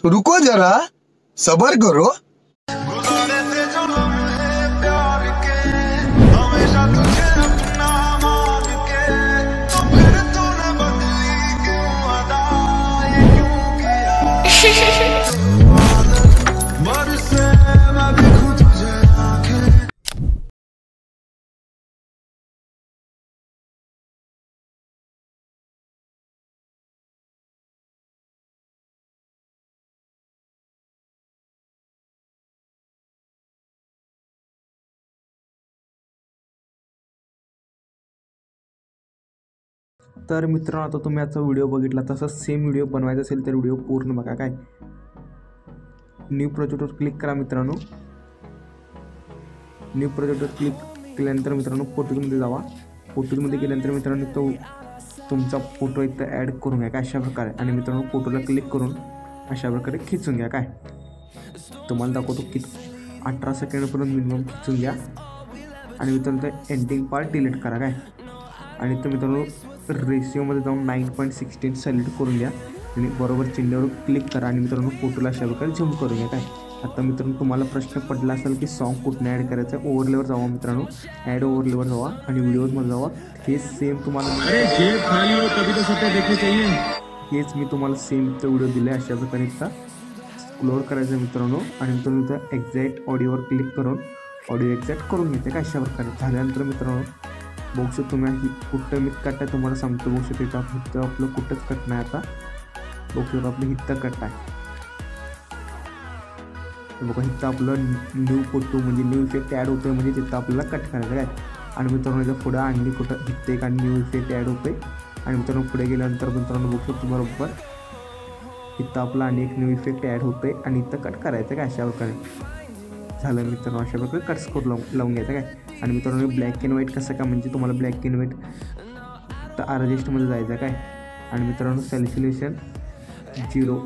रुको जरा, सबर करो। तर मित्रांनो, आता तुम्ही आजचा व्हिडिओ बघितला, तसंच सेम व्हिडिओ बनवायचा असेल तर व्हिडिओ पूर्ण बघा। काय न्यू प्रोजेक्टवर क्लिक करा मित्रांनो। न्यू प्रोजेक्टवर क्लिक केल्यानंतर मित्रांनो फोटोजमध्ये जावा। फोटोजमध्ये गेल्यानंतर मित्रांनो तो तुमचा फोटो इथं ॲड करून घ्या काय अशा प्रकारे। आणि मित्रांनो फोटोला क्लिक करून अशा प्रकारे खिचून घ्या। काय तुम्हाला दाखवतो की 18 सेकंडपर्यंत मिनिमम खिचून घ्या। आणि मित्रांनो ते एंडिंग पार्ट डिलीट करा। काय आणि तर मित्रांनो रेशिओमध्ये जाऊन 9.16 सिलेक्ट करून घ्या आणि बरोबर चिन्हावर क्लिक करा। आणि मित्रांनो फोटोला अशा प्रकारे झूम करून घ्या। काय आता मित्रांनो तुम्हाला प्रश्न पडला असेल की सॉन्ग कुठून ॲड करायचं आहे, ओव्हरलेवर जावा मित्रांनो, ॲड ओव्हरलेवर जावा आणि व्हिडिओजमध्ये जावा। हे सेम तुम्हाला हेच मी तुम्हाला सेम तो व्हिडिओ दिला आहे अशा प्रकारे इथं स्क्रोल करायचं मित्रांनो। आणि मित्रांनो इथं एक्झॅक्ट ऑडिओवर क्लिक करून ऑडिओ एक्झॅक्ट करून घेते काय अशा प्रकारे। झाल्यानंतर मित्रांनो बघू शकतो तुम्ही कुठं मी कट आहे तुम्हाला सांगतो। बघू शकतो इथं आपलं कुठंच कट नाही। आता बघू शकतो आपलं इथं कट आहे बघा। इथं आपलं न्यू फोटो म्हणजे न्यू इफेक्ट ॲड होतोय म्हणजे तिथं आपल्याला कट करायचं आहे। आणि मित्रांनो इथं पुढं आणली कुठं इथं एक आणि न्यू इफेक्ट ॲड होतोय। आणि मित्रांनो पुढे गेल्यानंतर मित्रांनो बघू शकतो बरोबर इथं आपला आणि एक न्यू इफेक्ट ॲड होतोय आणि इथं कट करायचं काय अशा प्रकारे। झालं मित्रांनो अशा प्रकारे कट स्कोर लावून घ्यायचं काय। आणि मित्रांनो ब्लॅक अँड व्हाईट कसं का म्हणजे तुम्हाला ब्लॅक अँड व्हाईट तर आर्टिस्टमध्ये जायचं काय। आणि मित्रांनो सॅच्युरेशन 0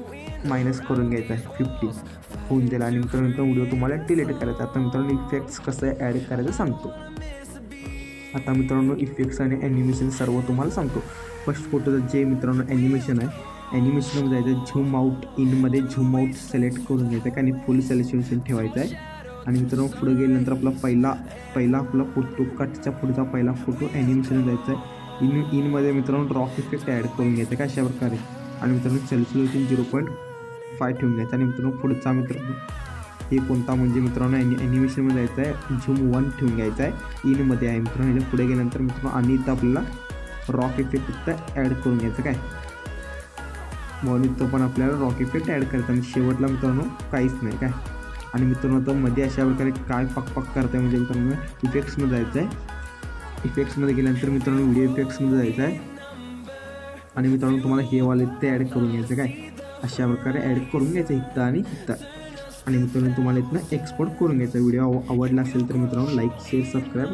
मायनस करून घ्यायचं आहे 50 होऊन जाईल। आणि मित्रांनो व्हिडिओ तुम्हाला डिलीट करायचा। आता मित्रांनो इफेक्ट्स कसं ॲड करायचं सांगतो। आता मित्रांनो इफेक्ट्स आणि ॲनिमेशन सर्व तुम्हाला सांगतो। फर्स्ट फोटोचं जे मित्रांनो ॲनिमेशन आहे ॲनिमेशनमध्ये जायचं झूम आउट इनमध्ये झूम आउट सिलेक्ट करून घ्यायचं आहे आणि फुल सॅच्युरेशन ठेवायचं आहे। आणि मित्रांनो पुढे गेल्यानंतर आपला पहिला आपला फोटो कटचा पुढचा पहिला फोटो ॲनिमेशन जायचा आहे। इनमध्ये मित्रांनो रॉक इफेक्ट ॲड करून घ्यायचं काय अशा प्रकारे। आणि मित्रांनो सॅच्युरेशन 0.5 ठेवून घ्यायचं। आणि मित्रांनो पुढचा मित्रांनो हे कोणता म्हणजे मित्रांनो ॲनिमेशनमध्ये जायचं आहे झूम 1 ठेवून घ्यायचा आहे इनमध्ये आहे मित्रांनो। ह्याच्या पुढे गेल्यानंतर मित्रांनो आणि इथं आपल्याला रॉक इफेक्ट इथं ॲड करून घ्यायचं काय। म्हणून इथं पण आपल्याला रॉक इफेक्ट ॲड करायचं आणि शेवटला मित्रांनो काहीच नाही काय। आणि मित्रांनो आता मध्ये अशा प्रकारे काय पक करताय म्हणजे मित्रांनो इफेक्ट्समध्ये जायचं आहे। इफेक्ट्समध्ये गेल्यानंतर मित्रांनो व्हिडिओ इफेक्ट्समध्ये जायचं आहे। आणि मित्रांनो तुम्हाला हे वाले ते ॲड करून घ्यायचं काय अशा प्रकारे ॲड करून घ्यायचं इथं आणि इथं। आणि मित्रांनो तुम्हाला इथनं एक्सपोर्ट करून घ्यायचा। व्हिडिओ आवडला असेल तर मित्रांनो लाईक शेअर सबस्क्राईब